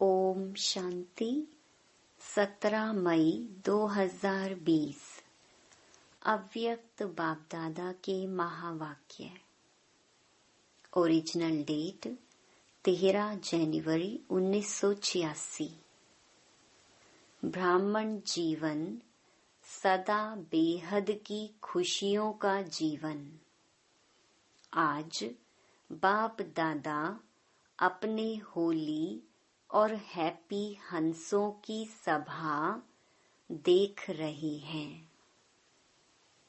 ओम शांति। 17 मई 2020 अव्यक्त बाप दादा के महावाक्य। ओरिजिनल डेट 13 जनवरी 1986। ब्राह्मण जीवन सदा बेहद की खुशियों का जीवन। आज बाप दादा अपने होली और हैप्पी हंसों की सभा देख रहे हैं।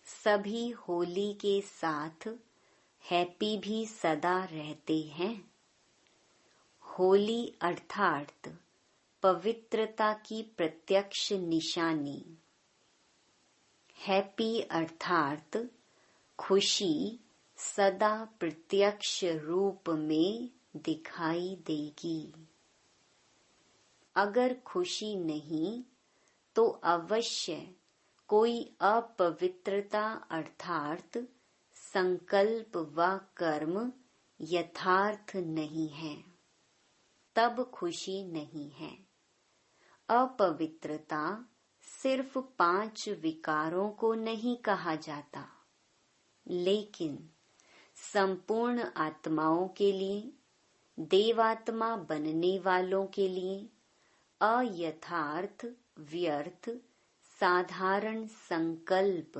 सभी होली के साथ हैप्पी भी सदा रहते हैं। होली अर्थात पवित्रता की प्रत्यक्ष निशानी। हैप्पी अर्थात खुशी सदा प्रत्यक्ष रूप में दिखाई देगी। अगर खुशी नहीं तो अवश्य कोई अपवित्रता अर्थात संकल्प व कर्म यथार्थ नहीं है, तब खुशी नहीं है। अपवित्रता सिर्फ 5 विकारों को नहीं कहा जाता, लेकिन संपूर्ण आत्माओं के लिए, देवात्मा बनने वालों के लिए अयथार्थ, व्यर्थ, साधारण संकल्प,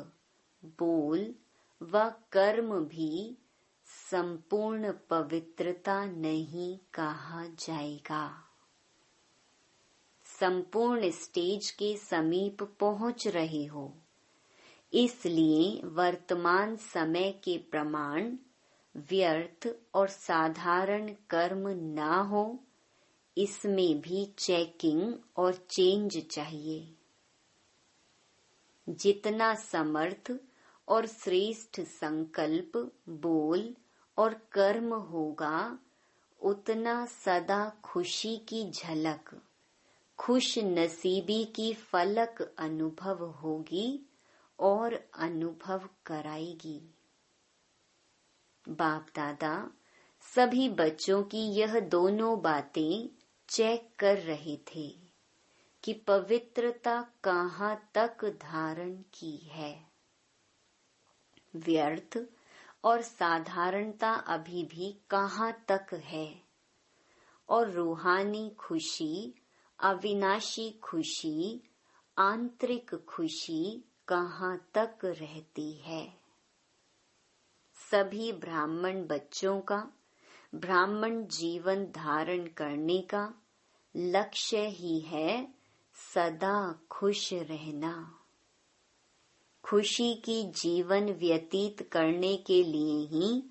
बोल व कर्म भी संपूर्ण पवित्रता नहीं कहा जाएगा। संपूर्ण स्टेज के समीप पहुंच रहे हो, इसलिए वर्तमान समय के प्रमाण व्यर्थ और साधारण कर्म ना हो, इसमें भी चेकिंग और चेंज चाहिए। जितना समर्थ और श्रेष्ठ संकल्प, बोल और कर्म होगा, उतना सदा खुशी की झलक, खुश नसीबी की फलक अनुभव होगी और अनुभव कराएगी। बाप दादा सभी बच्चों की यह दोनों बातें चेक कर रहे थे कि पवित्रता कहाँ तक धारण की है। व्यर्थ और साधारणता अभी भी कहाँ तक है, और रूहानी खुशी, अविनाशी खुशी, आंतरिक खुशी कहाँ तक रहती है। सभी ब्राह्मण बच्चों का ब्राह्मण जीवन धारण करने का लक्ष्य ही है सदा खुश रहना। खुशी की जीवन व्यतीत करने के लिए ही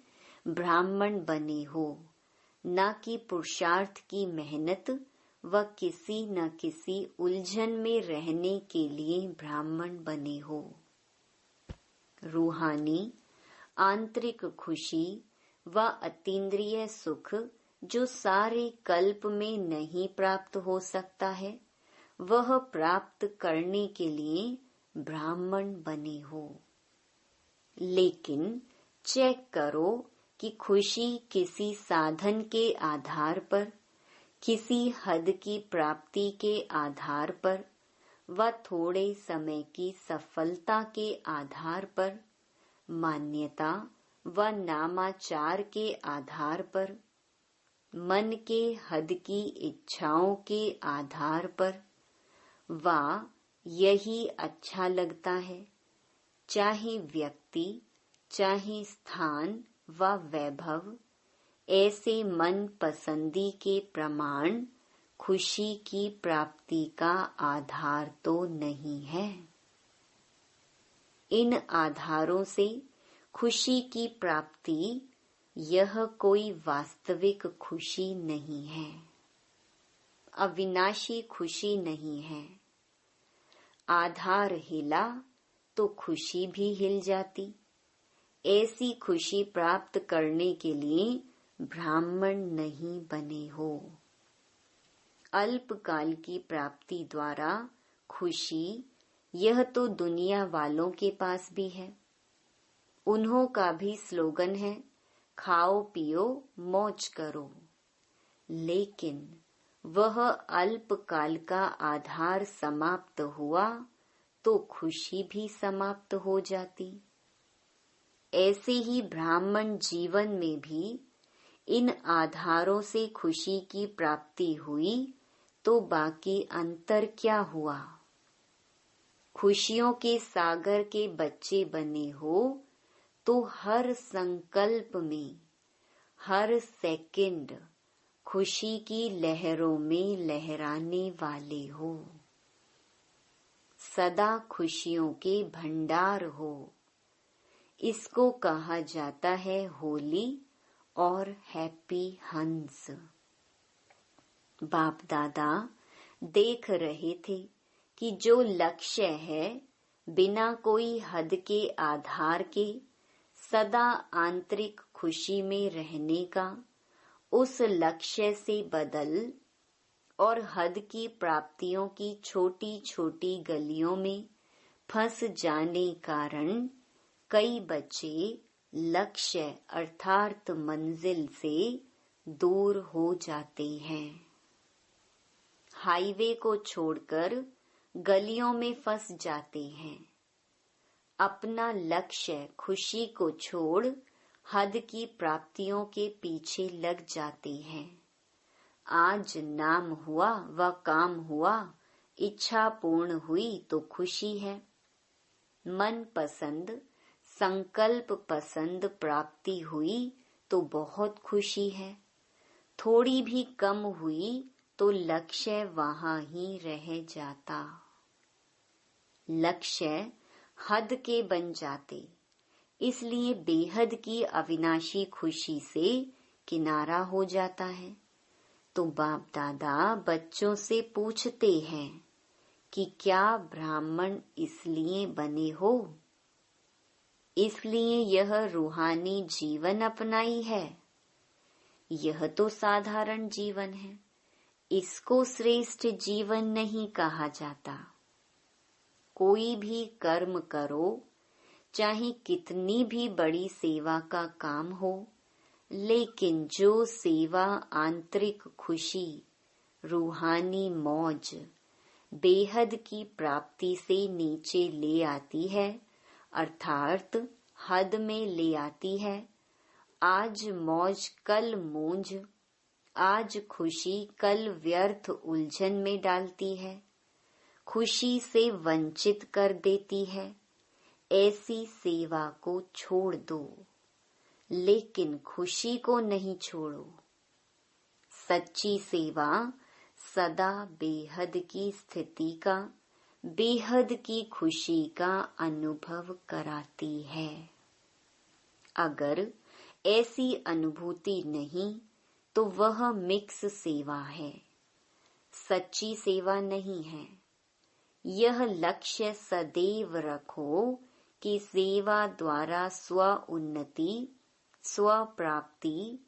ब्राह्मण बने हो, न कि पुरुषार्थ की मेहनत व किसी न किसी उलझन में रहने के लिए ब्राह्मण बने हो। रूहानी आंतरिक खुशी व अतीन्द्रिय सुख जो सारे कल्प में नहीं प्राप्त हो सकता है, वह प्राप्त करने के लिए ब्राह्मण बने हो। लेकिन चेक करो कि खुशी किसी साधन के आधार पर, किसी हद की प्राप्ति के आधार पर व थोड़े समय की सफलता के आधार पर, मान्यता व नामाचार के आधार पर, मन के हद की इच्छाओं के आधार पर, वा यही अच्छा लगता है, चाहे व्यक्ति, चाहे स्थान व वैभव, ऐसे मन पसंदी के प्रमाण खुशी की प्राप्ति का आधार तो नहीं है। इन आधारों से खुशी की प्राप्ति यह कोई वास्तविक खुशी नहीं है, अविनाशी खुशी नहीं है। आधार हिला तो खुशी भी हिल जाती। ऐसी खुशी प्राप्त करने के लिए ब्राह्मण नहीं बने हो। अल्पकाल की प्राप्ति द्वारा खुशी यह तो दुनिया वालों के पास भी है। उन्हों का भी स्लोगन है, खाओ पियो मौज करो। लेकिन वह अल्पकाल का आधार समाप्त हुआ तो खुशी भी समाप्त हो जाती। ऐसे ही ब्राह्मण जीवन में भी इन आधारों से खुशी की प्राप्ति हुई तो बाकी अंतर क्या हुआ। खुशियों के सागर के बच्चे बने हो तो हर संकल्प में, हर सेकंड खुशी की लहरों में लहराने वाले हो। सदा खुशियों के भंडार हो। इसको कहा जाता है होली और हैप्पी हंस। बाप दादा देख रहे थे कि जो लक्ष्य है बिना कोई हद के आधार के सदा आंतरिक खुशी में रहने का, उस लक्ष्य से बदल और हद की प्राप्तियों की छोटी छोटी गलियों में फंस जाने कारण कई बच्चे लक्ष्य अर्थात मंजिल से दूर हो जाते हैं। हाईवे को छोड़कर गलियों में फंस जाते हैं। अपना लक्ष्य खुशी को छोड़ हद की प्राप्तियों के पीछे लग जाते हैं। आज नाम हुआ व काम हुआ, इच्छा पूर्ण हुई तो खुशी है। मन पसंद, संकल्प पसंद प्राप्ति हुई तो बहुत खुशी है। थोड़ी भी कम हुई तो लक्ष्य वहां ही रह जाता। लक्ष्य हद के बन जाते, इसलिए बेहद की अविनाशी खुशी से किनारा हो जाता है। तो बाप दादा बच्चों से पूछते हैं कि क्या ब्राह्मण इसलिए बने हो? इसलिए यह रूहानी जीवन अपनाई है? यह तो साधारण जीवन है, इसको श्रेष्ठ जीवन नहीं कहा जाता। कोई भी कर्म करो, चाहे कितनी भी बड़ी सेवा का काम हो, लेकिन जो सेवा आंतरिक खुशी, रूहानी मौज, बेहद की प्राप्ति से नीचे ले आती है, अर्थात हद में ले आती है। आज मौज कल मूंज, आज खुशी कल व्यर्थ उलझन में डालती है, खुशी से वंचित कर देती है। ऐसी सेवा को छोड़ दो, लेकिन खुशी को नहीं छोड़ो। सच्ची सेवा सदा बेहद की स्थिति का, बेहद की खुशी का अनुभव कराती है। अगर ऐसी अनुभूति नहीं तो वह मिक्स सेवा है, सच्ची सेवा नहीं है। यह लक्ष्य सदैव रखो कि सेवा द्वारा स्व उन्नति, स्व प्राप्ति,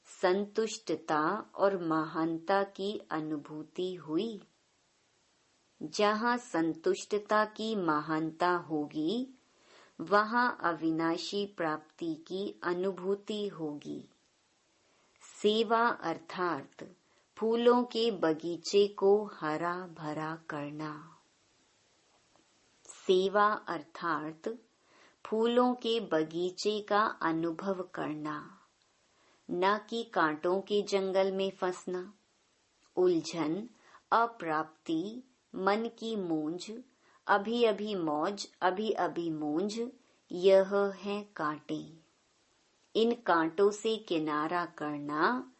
संतुष्टता और महानता की अनुभूति हुई। जहाँ संतुष्टता की महानता होगी, वहाँ अविनाशी प्राप्ति की अनुभूति होगी। सेवा अर्थात फूलों के बगीचे को हरा भरा करना। सेवा अर्थात फूलों के बगीचे का अनुभव करना, न कि कांटों के जंगल में फंसना। उलझन, अप्राप्ति, मन की मूंज, अभी अभी मौज, अभी अभी मूंज, यह है कांटे। इन कांटों से किनारा करना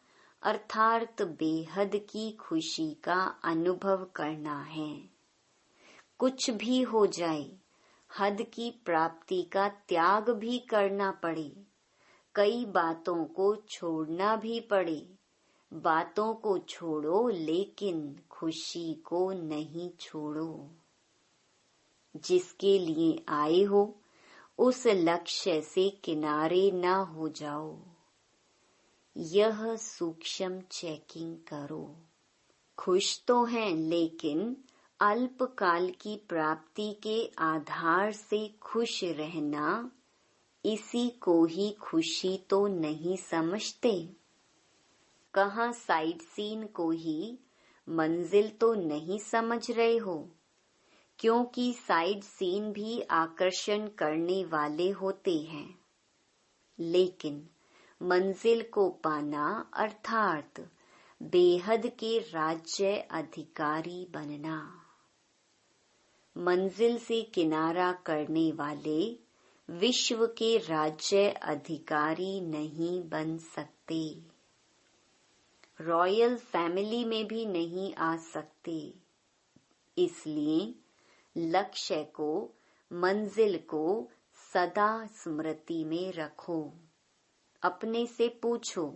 अर्थात बेहद की खुशी का अनुभव करना है। कुछ भी हो जाए, हद की प्राप्ति का त्याग भी करना पड़े, कई बातों को छोड़ना भी पड़े, बातों को छोड़ो लेकिन खुशी को नहीं छोड़ो। जिसके लिए आए हो उस लक्ष्य से किनारे ना हो जाओ। यह सूक्ष्म चेकिंग करो। खुश तो हैं लेकिन अल्पकाल की प्राप्ति के आधार से खुश रहना, इसी को ही खुशी तो नहीं समझते। कहाँ साइड सीन को ही मंजिल तो नहीं समझ रहे हो, क्योंकि साइड सीन भी आकर्षण करने वाले होते हैं, लेकिन मंजिल को पाना अर्थात बेहद के राज्य अधिकारी बनना। मंजिल से किनारा करने वाले विश्व के राज्य अधिकारी नहीं बन सकते, रॉयल फैमिली में भी नहीं आ सकते। इसलिए लक्ष्य को, मंजिल को सदा स्मृति में रखो। अपने से पूछो,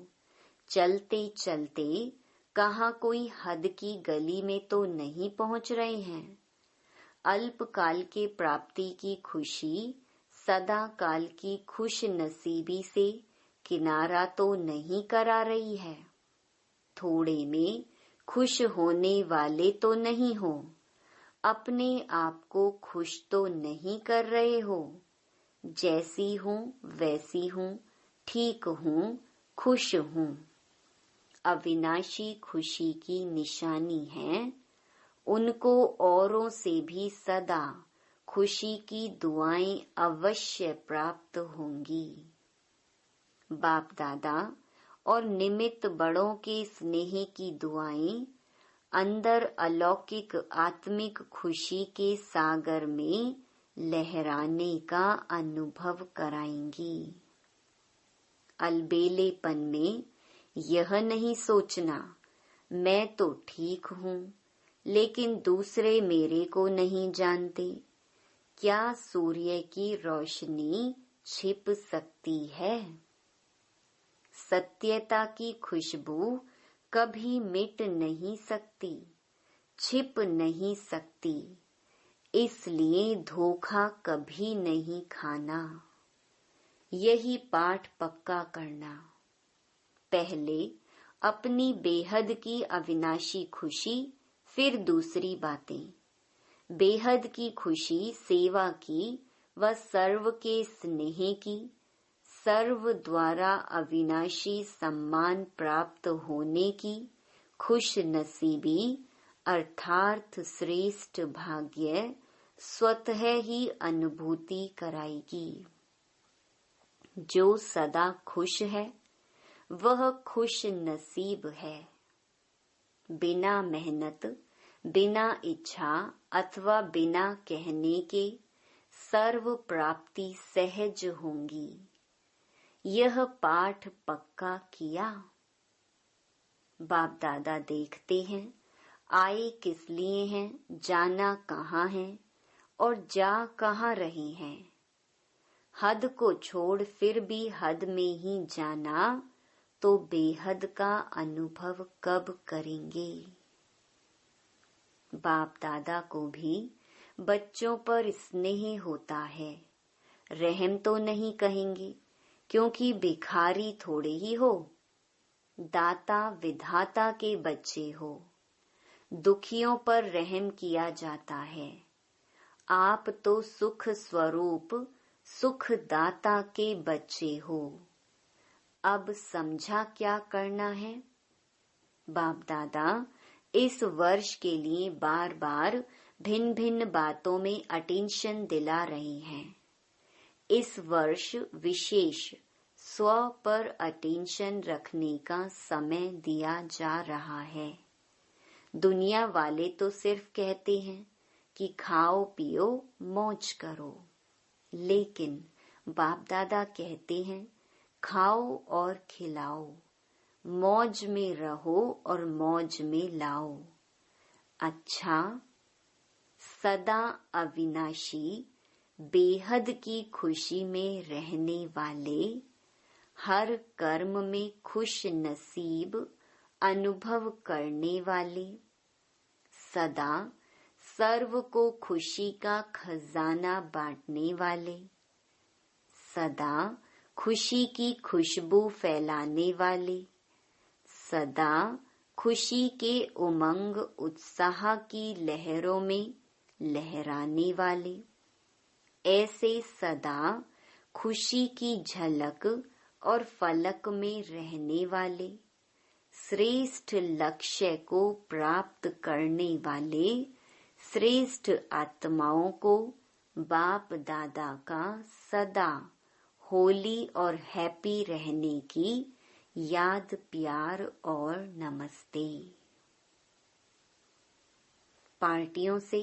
चलते चलते कहाँ कोई हद की गली में तो नहीं पहुंच रहे हैं? अल्पकाल के प्राप्ति की खुशी सदा काल की खुश नसीबी से किनारा तो नहीं करा रही है? थोड़े में खुश होने वाले तो नहीं हो, अपने आप को खुश तो नहीं कर रहे हो। जैसी हूँ वैसी हूँ, ठीक हूँ, खुश हूँ। अविनाशी खुशी की निशानी है, उनको औरों से भी सदा खुशी की दुआएं अवश्य प्राप्त होंगी। बाप दादा और निमित्त बड़ों के स्नेह की दुआएं अंदर अलौकिक आत्मिक खुशी के सागर में लहराने का अनुभव कराएंगी। अलबेलेपन में यह नहीं सोचना मैं तो ठीक हूँ, लेकिन दूसरे मेरे को नहीं जानते। क्या सूर्य की रोशनी छिप सकती है? सत्यता की खुशबू कभी मिट नहीं सकती, छिप नहीं सकती, इसलिए धोखा कभी नहीं खाना। यही पाठ पक्का करना। पहले अपनी बेहद की अविनाशी खुशी, फिर दूसरी बातें। बेहद की खुशी सेवा की व सर्व के स्नेह की, सर्व द्वारा अविनाशी सम्मान प्राप्त होने की खुश नसीबी अर्थात श्रेष्ठ भाग्य स्वतः ही अनुभूति कराएगी। जो सदा खुश है वह खुश नसीब है। बिना मेहनत, बिना इच्छा अथवा बिना कहने के सर्व प्राप्ति सहज होंगी। यह पाठ पक्का किया। बाप दादा देखते हैं आए किस लिए हैं, जाना कहाँ है और जा कहाँ रहे हैं। हद को छोड़ फिर भी हद में ही जाना तो बेहद का अनुभव कब करेंगे। बाप दादा को भी बच्चों पर स्नेह होता है। रहम तो नहीं कहेंगे, क्योंकि भिखारी थोड़े ही हो, दाता विधाता के बच्चे हो। दुखियों पर रहम किया जाता है। आप तो सुख स्वरूप सुख दाता के बच्चे हो। अब समझा क्या करना है? बाप दादा इस वर्ष के लिए बार बार भिन्न भिन्न बातों में अटेंशन दिला रहे हैं। इस वर्ष विशेष स्व पर अटेंशन रखने का समय दिया जा रहा है। दुनिया वाले तो सिर्फ कहते हैं कि खाओ पियो मौज करो, लेकिन बाप दादा कहते हैं खाओ और खिलाओ, मौज में रहो और मौज में लाओ। अच्छा, सदा अविनाशी बेहद की खुशी में रहने वाले, हर कर्म में खुश नसीब अनुभव करने वाले, सदा सर्व को खुशी का खजाना बांटने वाले, सदा खुशी की खुशबू फैलाने वाले, सदा खुशी के उमंग उत्साह की लहरों में लहराने वाले, ऐसे सदा खुशी की झलक और फलक में रहने वाले, श्रेष्ठ लक्ष्य को प्राप्त करने वाले श्रेष्ठ आत्माओं को बाप दादा का सदा होली और हैप्पी रहने की याद, प्यार और नमस्ते। पार्टियों से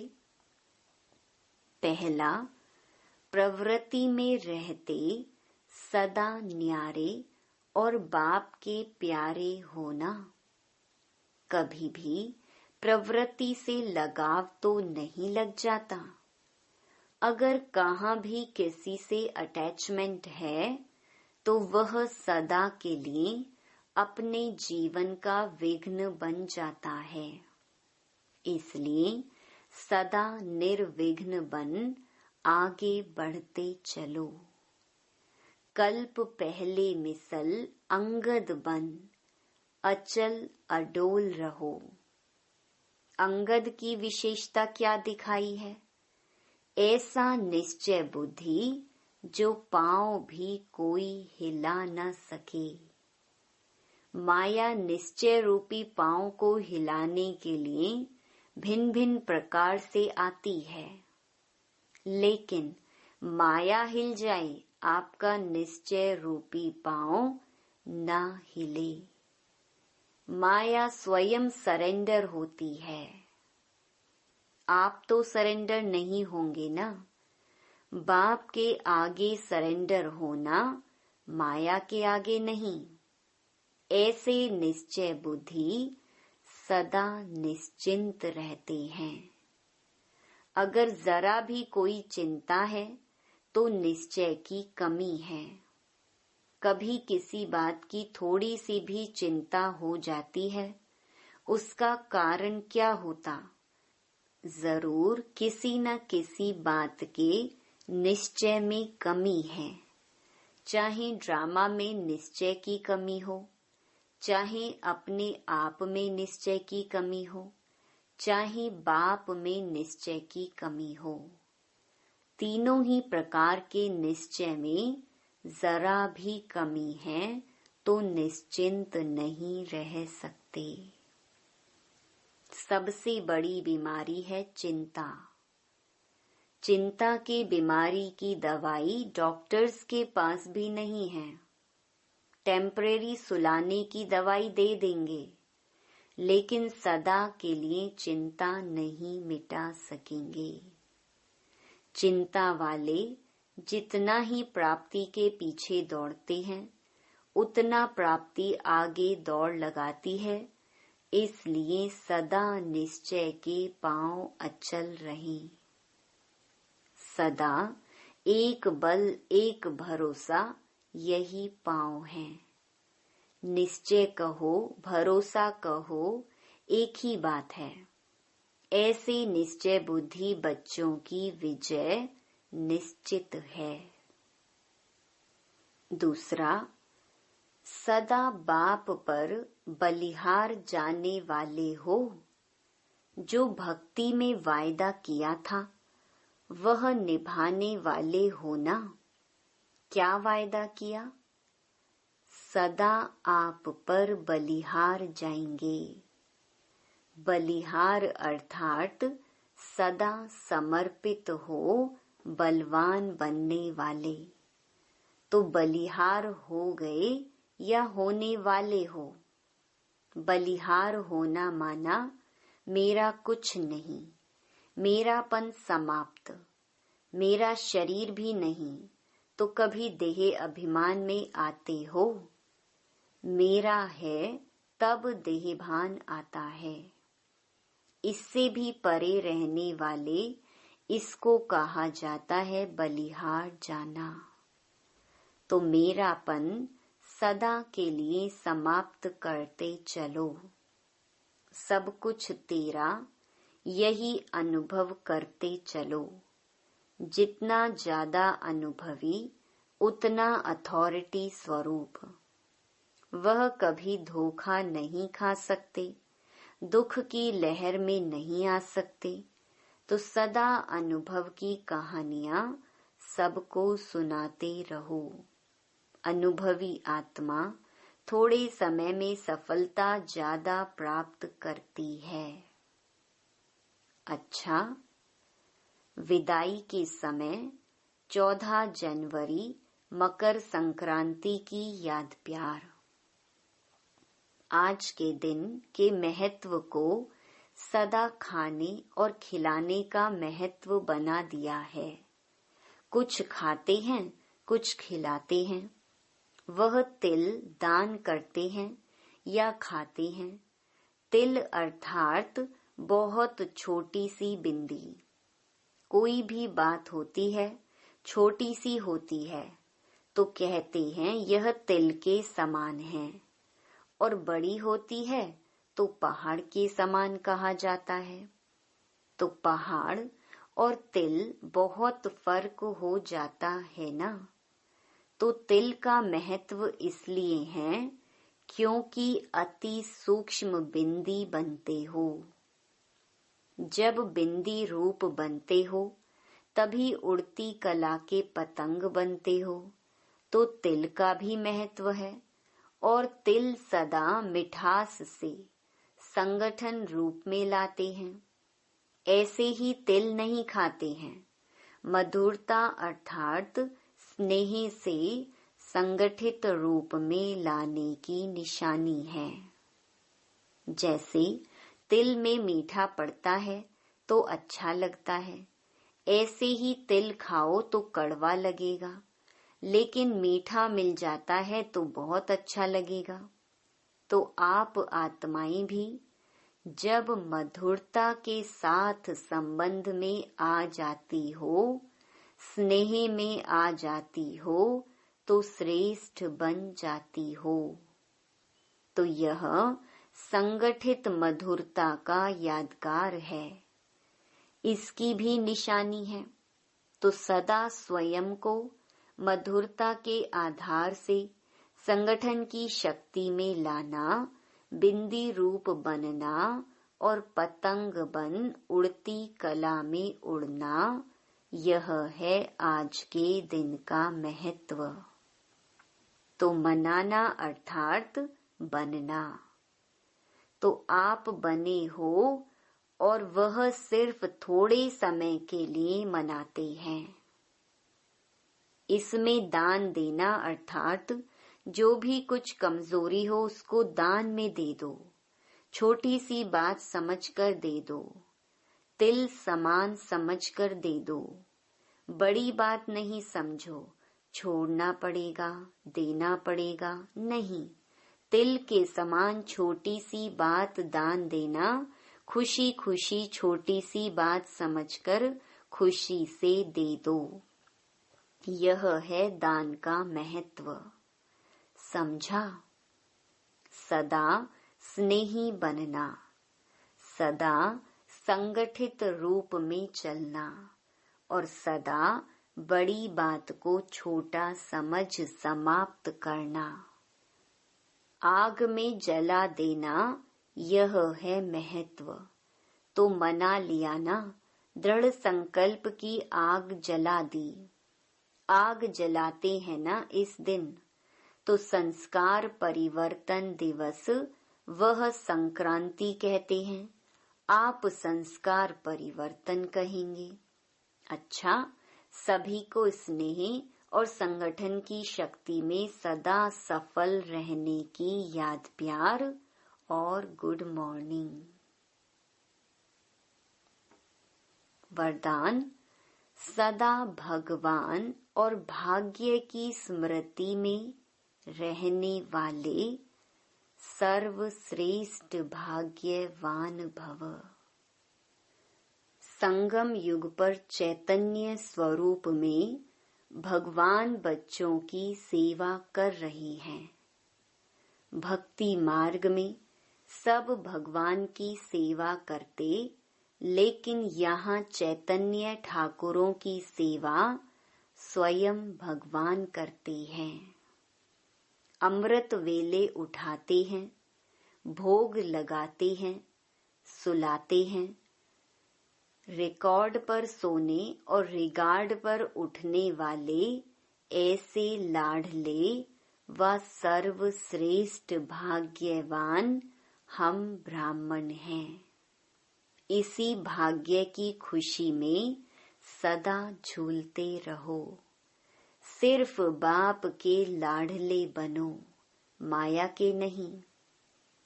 पहला, प्रवृत्ति में रहते सदा न्यारे और बाप के प्यारे होना। कभी भी प्रवृत्ति से लगाव तो नहीं लग जाता। अगर कहाँ भी किसी से अटैचमेंट है तो वह सदा के लिए अपने जीवन का विघ्न बन जाता है। इसलिए सदा निर्विघ्न बन आगे बढ़ते चलो। कल्प पहले मिसल अंगद बन अचल अडोल रहो। अंगद की विशेषता क्या दिखाई है? ऐसा निश्चय बुद्धि जो पांव भी कोई हिला न सके। माया निश्चय रूपी पांव को हिलाने के लिए भिन्न भिन्न प्रकार से आती है, लेकिन माया हिल जाए, आपका निश्चय रूपी पांव न हिले। माया स्वयं सरेंडर होती है। आप तो सरेंडर नहीं होंगे ना। बाप के आगे सरेंडर होना, माया के आगे नहीं। ऐसे निश्चय बुद्धि सदा निश्चिंत रहते हैं। अगर जरा भी कोई चिंता है तो निश्चय की कमी है। कभी किसी बात की थोड़ी सी भी चिंता हो जाती है, उसका कारण क्या होता? जरूर किसी न किसी बात के निश्चय में कमी है। चाहे ड्रामा में निश्चय की कमी हो, चाहे अपने आप में निश्चय की कमी हो, चाहे बाप में निश्चय की कमी हो। तीनों ही प्रकार के निश्चय में जरा भी कमी है तो निश्चिंत नहीं रह सकते। सबसे बड़ी बीमारी है चिंता। चिंता की बीमारी की दवाई डॉक्टर्स के पास भी नहीं है। टेम्परेरी सुलाने की दवाई दे देंगे, लेकिन सदा के लिए चिंता नहीं मिटा सकेंगे। चिंता वाले जितना ही प्राप्ति के पीछे दौड़ते हैं, उतना प्राप्ति आगे दौड़ लगाती है। इसलिए सदा निश्चय के पांव अचल रहें। सदा एक बल एक भरोसा, यही पांव है। निश्चय कहो भरोसा कहो, एक ही बात है। ऐसे निश्चय बुद्धि बच्चों की विजय निश्चित है। दूसरा, सदा बाप पर बलिहार जाने वाले हो। जो भक्ति में वायदा किया था वह निभाने वाले हो ना। क्या वायदा किया? सदा आप पर बलिहार जाएंगे। बलिहार अर्थात सदा समर्पित हो, बलवान बनने वाले। तो बलिहार हो गए या होने वाले हो? बलिहार होना माना मेरा कुछ नहीं, मेरापन समाप्त, मेरा शरीर भी नहीं। तो कभी देह अभिमान में आते हो? मेरा है तब देहभान आता है। इससे भी परे रहने वाले, इसको कहा जाता है बलिहार जाना। तो मेरापन सदा के लिए समाप्त करते चलो। सब कुछ तेरा, यही अनुभव करते चलो। जितना ज्यादा अनुभवी उतना अथॉरिटी स्वरूप। वह कभी धोखा नहीं खा सकते, दुख की लहर में नहीं आ सकते। तो सदा अनुभव की कहानियां सबको सुनाते रहो। अनुभवी आत्मा थोड़े समय में सफलता ज्यादा प्राप्त करती है। अच्छा, विदाई के समय 14 जनवरी मकर संक्रांति की याद प्यार। आज के दिन के महत्व को सदा खाने और खिलाने का महत्व बना दिया है। कुछ खाते हैं, कुछ खिलाते हैं। वह तिल दान करते हैं या खाते हैं। तिल अर्थात बहुत छोटी सी बिंदी। कोई भी बात होती है, छोटी सी होती है तो कहते हैं यह तिल के समान है, और बड़ी होती है तो पहाड़ के समान कहा जाता है। तो पहाड़ और तिल बहुत फर्क हो जाता है ना। तो तिल का महत्व इसलिए है क्योंकि अति सूक्ष्म बिंदी बनते हो। जब बिंदी रूप बनते हो तभी उड़ती कला के पतंग बनते हो। तो तिल का भी महत्व है, और तिल सदा मिठास से संगठन रूप में लाते हैं। ऐसे ही तिल नहीं खाते हैं। मधुरता अर्थात स्नेह से संगठित रूप में लाने की निशानी है। जैसे तिल में मीठा पड़ता है तो अच्छा लगता है, ऐसे ही तिल खाओ तो कड़वा लगेगा, लेकिन मीठा मिल जाता है तो बहुत अच्छा लगेगा। तो आप आत्माएं भी जब मधुरता के साथ संबंध में आ जाती हो, स्नेह में आ जाती हो, तो श्रेष्ठ बन जाती हो। तो यह संगठित मधुरता का यादगार है, इसकी भी निशानी है। तो सदा स्वयं को मधुरता के आधार से संगठन की शक्ति में लाना, बिंदी रूप बनना और पतंग बन उड़ती कला में उड़ना, यह है आज के दिन का महत्व। तो मनाना अर्थात बनना। तो आप बने हो और वह सिर्फ थोड़े समय के लिए मनाते हैं। इसमें दान देना अर्थात जो भी कुछ कमजोरी हो उसको दान में दे दो। छोटी सी बात समझकर दे दो। तिल समान समझकर दे दो। बड़ी बात नहीं समझो, छोड़ना पड़ेगा, देना पड़ेगा, नहीं। तिल के समान छोटी सी बात दान देना, खुशी खुशी छोटी सी बात समझकर खुशी से दे दो। यह है दान का महत्व। समझा? सदा स्नेही बनना, सदा संगठित रूप में चलना और सदा बड़ी बात को छोटा समझ समाप्त करना। आग में जला देना, यह है महत्व। तो मना लिया ना, दृढ़ संकल्प की आग जला दी। आग जलाते हैं ना इस दिन, तो संस्कार परिवर्तन दिवस वह संक्रांति कहते हैं, आप संस्कार परिवर्तन कहेंगे। अच्छा, सभी को स्नेह और संगठन की शक्ति में सदा सफल रहने की याद प्यार और गुड मॉर्निंग। वरदान, सदा भगवान और भाग्य की स्मृति में रहने वाले सर्वश्रेष्ठ भाग्यवान भव। संगम युग पर चैतन्य स्वरूप में भगवान बच्चों की सेवा कर रही हैं। भक्ति मार्ग में सब भगवान की सेवा करते, लेकिन यहाँ चैतन्य ठाकुरों की सेवा स्वयं भगवान करते हैं। अमृत वेले उठाते हैं, भोग लगाते हैं, सुलाते हैं। रिकॉर्ड पर सोने और रिगार्ड पर उठने वाले ऐसे लाडले व सर्वश्रेष्ठ भाग्यवान हम ब्राह्मण हैं। इसी भाग्य की खुशी में सदा झूलते रहो। सिर्फ बाप के लाडले बनो, माया के नहीं।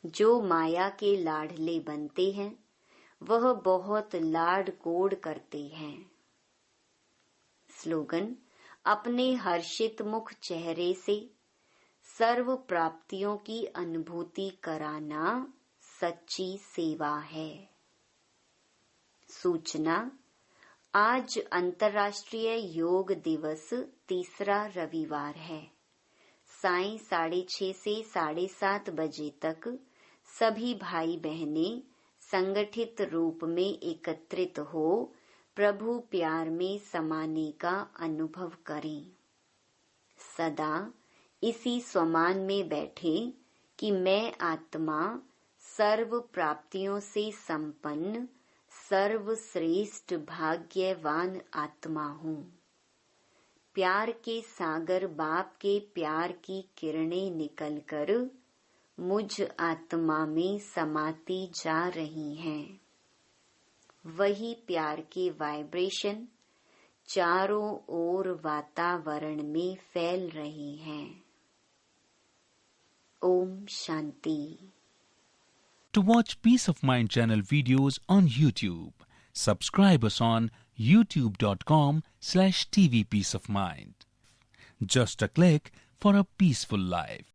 जो माया के लाडले बनते हैं वह बहुत लाड कोड करते हैं। स्लोगन: अपने हर्षित मुख चेहरे से सर्व प्राप्तियों की अनुभूति कराना सच्ची सेवा है। सूचना: आज अंतर्राष्ट्रीय योग दिवस तीसरा रविवार है। सायं 6:30 से 7:30 बजे तक सभी भाई बहनें संगठित रूप में एकत्रित हो प्रभु प्यार में समाने का अनुभव करें। सदा इसी स्वमान में बैठे कि मैं आत्मा सर्व प्राप्तियों से संपन्न सर्वश्रेष्ठ भाग्यवान आत्मा हूँ। प्यार के सागर बाप के प्यार की किरणें निकलकर मुझ आत्मा में समाती जा रही हैं। वही प्यार के वाइब्रेशन चारों ओर वातावरण में फैल रही हैं। Om Shanti. To watch Peace of Mind channel videos on YouTube, subscribe us on youtube.com/tvpeaceofmind. Just a click for a peaceful life.